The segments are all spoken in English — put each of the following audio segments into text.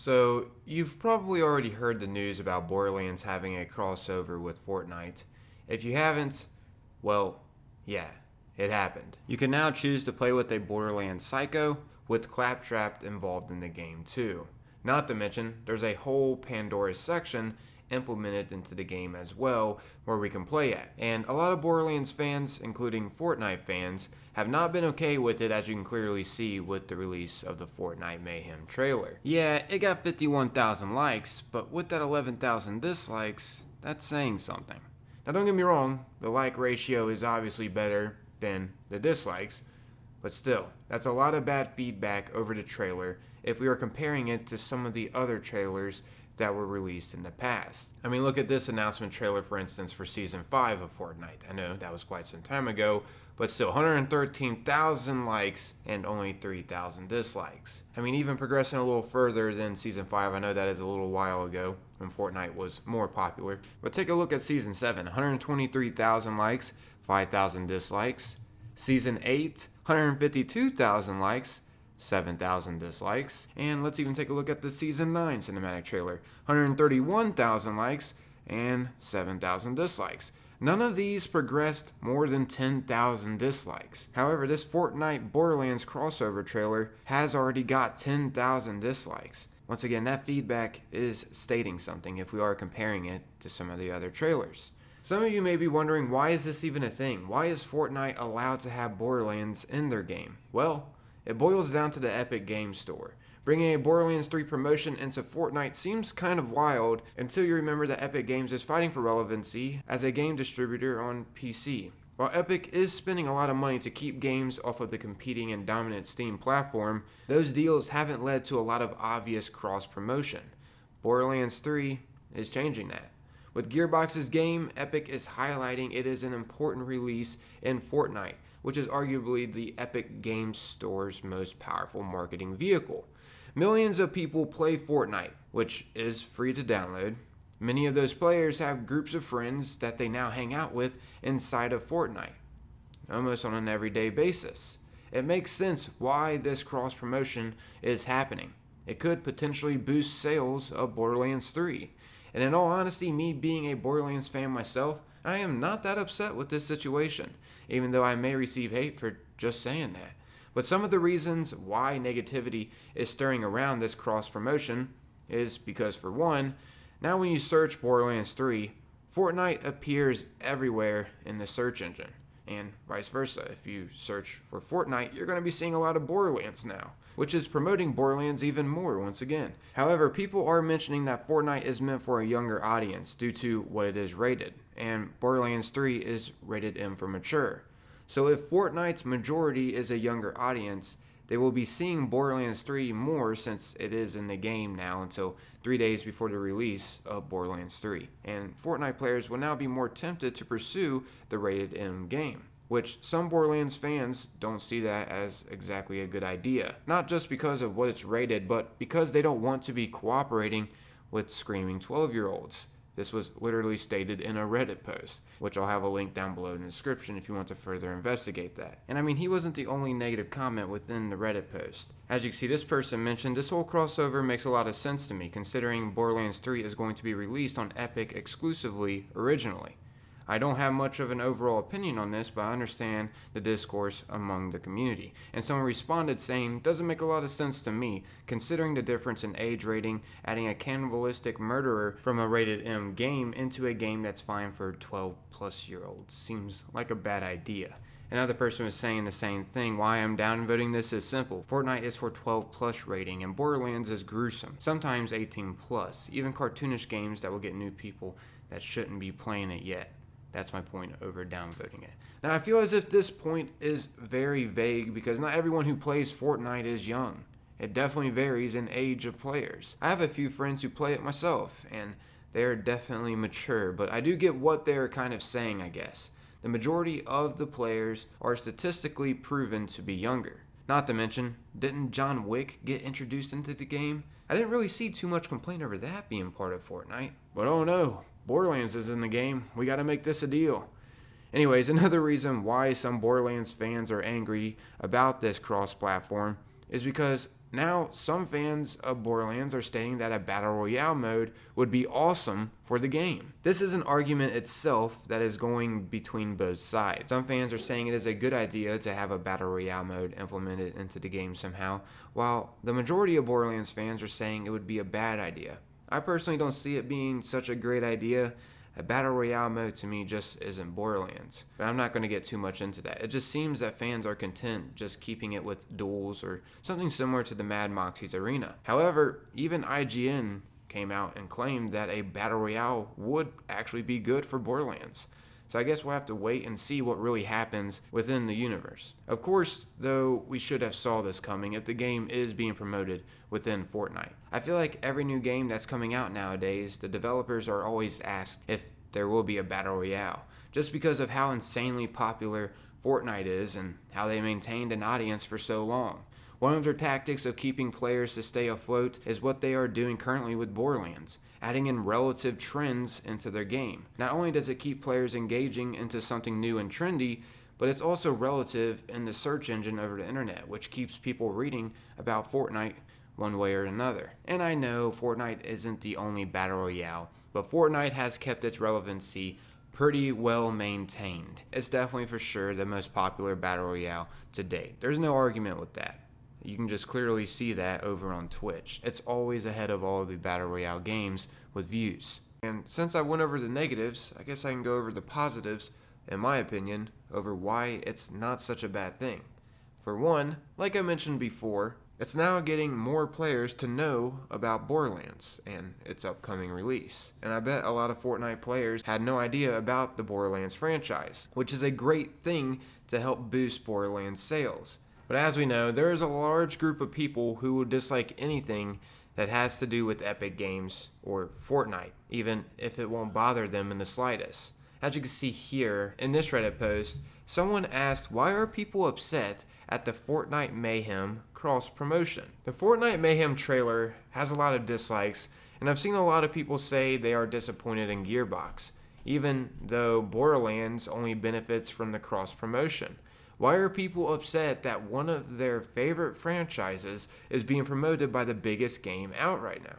So, you've probably already heard the news about Borderlands having a crossover with Fortnite. If you haven't, well, yeah, it happened. You can now choose to play with a Borderlands Psycho, with Claptrap involved in the game too. Not to mention, there's a whole Pandora section implemented into the game as well where we can play at. And a lot of Borderlands fans, including Fortnite fans, have not been okay with it, as you can clearly see with the release of the FortniteXMayhem trailer. Yeah, it got 51,000 likes, but with that 11,000 dislikes, that's saying something. Now don't get me wrong, the like ratio is obviously better than the dislikes, but still, that's a lot of bad feedback over the trailer if we are comparing it to some of the other trailers that were released in the past. I mean, look at this announcement trailer, for instance, for Season 5 of Fortnite. I know that was quite some time ago, but still 113,000 likes and only 3,000 dislikes. I mean, even progressing a little further than Season 5, I know that is a little while ago when Fortnite was more popular, but take a look at Season 7, 123,000 likes, 5,000 dislikes. Season 8, 152,000 likes, 7,000 dislikes. And let's even take a look at the Season 9 cinematic trailer. 131,000 likes and 7,000 dislikes. None of these progressed more than 10,000 dislikes. However, this Fortnite Borderlands crossover trailer has already got 10,000 dislikes. Once again, that feedback is stating something if we are comparing it to some of the other trailers. Some of you may be wondering, why is this even a thing? Why is Fortnite allowed to have Borderlands in their game? Well, it boils down to the Epic Games Store. Bringing a Borderlands 3 promotion into Fortnite seems kind of wild until you remember that Epic Games is fighting for relevancy as a game distributor on PC. While Epic is spending a lot of money to keep games off of the competing and dominant Steam platform, those deals haven't led to a lot of obvious cross-promotion. Borderlands 3 is changing that. With Gearbox's game, Epic is highlighting it is an important release in Fortnite, which is arguably the Epic Games Store's most powerful marketing vehicle. Millions of people play Fortnite, which is free to download. Many of those players have groups of friends that they now hang out with inside of Fortnite, almost on an everyday basis. It makes sense why this cross-promotion is happening. It could potentially boost sales of Borderlands 3. And in all honesty, me being a Borderlands fan myself, I am not that upset with this situation, even though I may receive hate for just saying that. But some of the reasons why negativity is stirring around this cross-promotion is because, for one, now when you search Borderlands 3, Fortnite appears everywhere in the search engine. And vice versa, if you search for Fortnite, you're going to be seeing a lot of Borderlands now, which is promoting Borderlands even more once again. However, people are mentioning that Fortnite is meant for a younger audience due to what it is rated, and Borderlands 3 is rated M for mature. So if Fortnite's majority is a younger audience, they will be seeing Borderlands 3 more since it is in the game now until 3 days before the release of Borderlands 3. And Fortnite players will now be more tempted to pursue the rated M game, which some Borderlands fans don't see that as exactly a good idea. Not just because of what it's rated, but because they don't want to be cooperating with screaming 12-year-olds. This was literally stated in a Reddit post, which I'll have a link down below in the description if you want to further investigate that. And I mean, he wasn't the only negative comment within the Reddit post. As you can see, this person mentioned, this whole crossover makes a lot of sense to me, considering Borderlands 3 is going to be released on Epic exclusively originally. I don't have much of an overall opinion on this, but I understand the discourse among the community. And someone responded saying, doesn't make a lot of sense to me, considering the difference in age rating, adding a cannibalistic murderer from a rated M game into a game that's fine for 12-plus-year-olds seems like a bad idea. Another person was saying the same thing. Why I'm downvoting this is simple. Fortnite is for 12-plus rating, and Borderlands is gruesome, sometimes 18-plus, even cartoonish games that will get new people that shouldn't be playing it yet. That's my point over downvoting it. Now, I feel as if this point is very vague because not everyone who plays Fortnite is young. It definitely varies in age of players. I have a few friends who play it myself, and they're definitely mature, but I do get what they're kind of saying, I guess. The majority of the players are statistically proven to be younger. Not to mention, didn't John Wick get introduced into the game? I didn't really see too much complaint over that being part of Fortnite. But oh no, Borderlands is in the game. We gotta make this a deal. Anyways, another reason why some Borderlands fans are angry about this cross-platform is because Now, some fans of Borderlands are stating that a Battle Royale mode would be awesome for the game. This is an argument itself that is going between both sides. Some fans are saying it is a good idea to have a Battle Royale mode implemented into the game somehow, while the majority of Borderlands fans are saying it would be a bad idea. I personally don't see it being such a great idea. A Battle Royale mode to me just isn't Borderlands. But I'm not going to get too much into that. It just seems that fans are content just keeping it with duels or something similar to the Mad Moxie's Arena. However, even IGN came out and claimed that a Battle Royale would actually be good for Borderlands. So I guess we'll have to wait and see what really happens within the universe. Of course, though, we should have saw this coming if the game is being promoted within Fortnite. I feel like every new game that's coming out nowadays, the developers are always asked if there will be a Battle Royale, just because of how insanely popular Fortnite is and how they maintained an audience for so long. One of their tactics of keeping players to stay afloat is what they are doing currently with Borderlands, adding in relative trends into their game. Not only does it keep players engaging into something new and trendy, but it's also relative in the search engine over the internet, which keeps people reading about Fortnite one way or another. And I know Fortnite isn't the only Battle Royale, but Fortnite has kept its relevancy pretty well maintained. It's definitely for sure the most popular Battle Royale to date. There's no argument with that. You can just clearly see that over on Twitch. It's always ahead of all of the Battle Royale games with views. And since I went over the negatives, I guess I can go over the positives, in my opinion, over why it's not such a bad thing. For one, like I mentioned before, it's now getting more players to know about Borderlands and its upcoming release. And I bet a lot of Fortnite players had no idea about the Borderlands franchise, which is a great thing to help boost Borderlands sales. But as we know, there is a large group of people who will dislike anything that has to do with Epic Games or Fortnite, even if it won't bother them in the slightest. As you can see here in this Reddit post, someone asked, why are people upset at the FortniteXMayhem cross promotion? The FortniteXMayhem trailer has a lot of dislikes, and I've seen a lot of people say they are disappointed in Gearbox, even though Borderlands only benefits from the cross promotion. Why are people upset that one of their favorite franchises is being promoted by the biggest game out right now?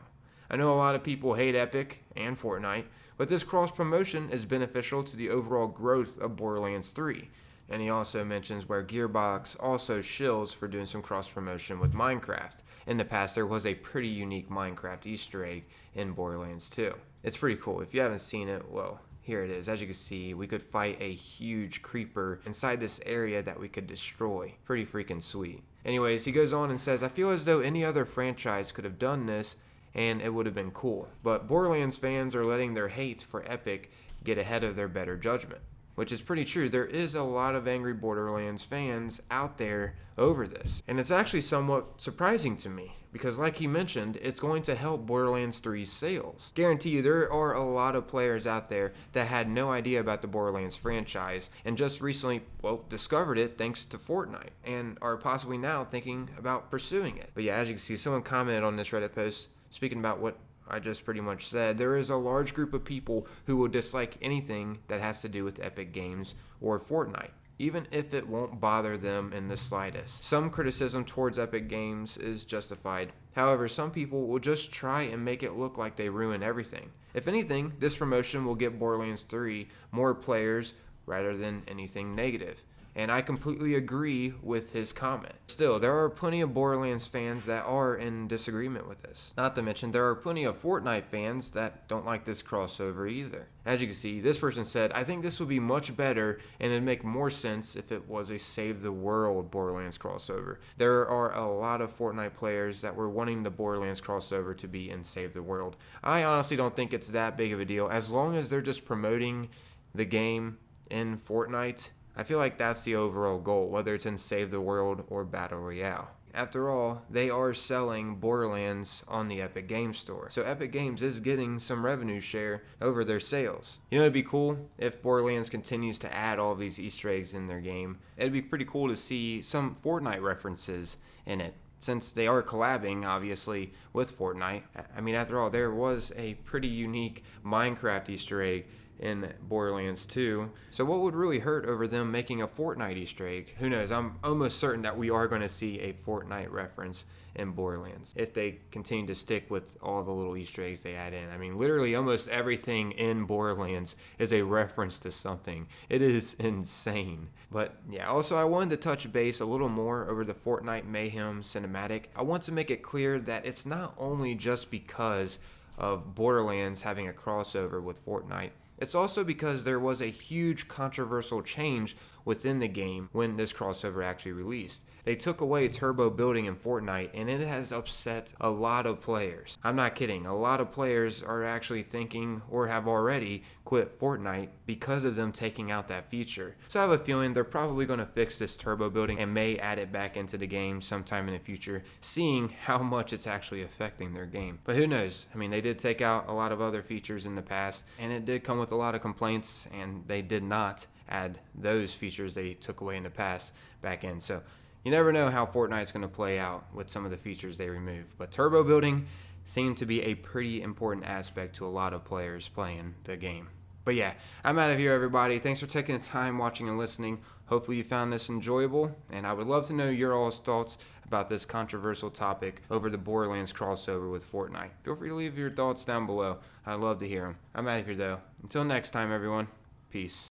I know a lot of people hate Epic and Fortnite, but this cross-promotion is beneficial to the overall growth of Borderlands 3. And he also mentions where Gearbox also shills for doing some cross-promotion with Minecraft. In the past, there was a pretty unique Minecraft Easter egg in Borderlands 2. It's pretty cool. If you haven't seen it, well, here it is. As you can see, we could fight a huge creeper inside this area that we could destroy. Pretty freaking sweet. Anyways, he goes on and says, I feel as though any other franchise could have done this and it would have been cool. But Borderlands fans are letting their hate for Epic get ahead of their better judgment. Which is pretty true. There is a lot of angry Borderlands fans out there over this. And it's actually somewhat surprising to me, because like he mentioned, it's going to help Borderlands 3's sales. Guarantee you there are a lot of players out there that had no idea about the Borderlands franchise and just recently, well, discovered it thanks to Fortnite and are possibly now thinking about pursuing it. But yeah, as you can see, someone commented on this Reddit post speaking about what I just pretty much said. There is a large group of people who will dislike anything that has to do with Epic Games or Fortnite, even if it won't bother them in the slightest. Some criticism towards Epic Games is justified. However, some people will just try and make it look like they ruin everything. If anything, this promotion will get Borderlands 3 more players rather than anything negative. And I completely agree with his comment. Still, there are plenty of Borderlands fans that are in disagreement with this. Not to mention, there are plenty of Fortnite fans that don't like this crossover either. As you can see, this person said, I think this would be much better and it'd make more sense if it was a Save the World Borderlands crossover. There are a lot of Fortnite players that were wanting the Borderlands crossover to be in Save the World. I honestly don't think it's that big of a deal. As long as they're just promoting the game in Fortnite, I feel like that's the overall goal, whether it's in Save the World or Battle Royale. After all, they are selling Borderlands on the Epic Games Store. So Epic Games is getting some revenue share over their sales. You know, it'd be cool if Borderlands continues to add all these Easter eggs in their game. It'd be pretty cool to see some Fortnite references in it, since they are collabing, obviously, with Fortnite. I mean, after all, there was a pretty unique Minecraft Easter egg in Borderlands 2. So what would really hurt over them making a Fortnite Easter egg? Who knows? I'm almost certain that we are going to see a Fortnite reference in Borderlands if they continue to stick with all the little Easter eggs they add in. I mean, literally almost everything in Borderlands is a reference to something. It is insane. But yeah, also I wanted to touch base a little more over the Fortnite Mayhem cinematic. I want to make it clear that it's not only just because of Borderlands having a crossover with Fortnite. It's also because there was a huge controversial change within the game when this crossover actually released. They took away turbo building in Fortnite, and it has upset a lot of players. I'm not kidding. A lot of players are actually thinking or have already quit Fortnite because of them taking out that feature. So I have a feeling they're probably going to fix this turbo building and may add it back into the game sometime in the future, seeing how much it's actually affecting their game. But who knows? I mean, they did take out a lot of other features in the past, and it did come with a lot of complaints, and they did not add those features they took away in the past back in. So you never know how Fortnite's going to play out with some of the features they remove. But turbo building seemed to be a pretty important aspect to a lot of players playing the game. But yeah, I'm out of here, everybody. Thanks for taking the time watching and listening. Hopefully you found this enjoyable, and I would love to know your all's thoughts about this controversial topic over the Borderlands crossover with Fortnite. Feel free to leave your thoughts down below. I'd love to hear them. I'm out of here, though. Until next time, everyone. Peace.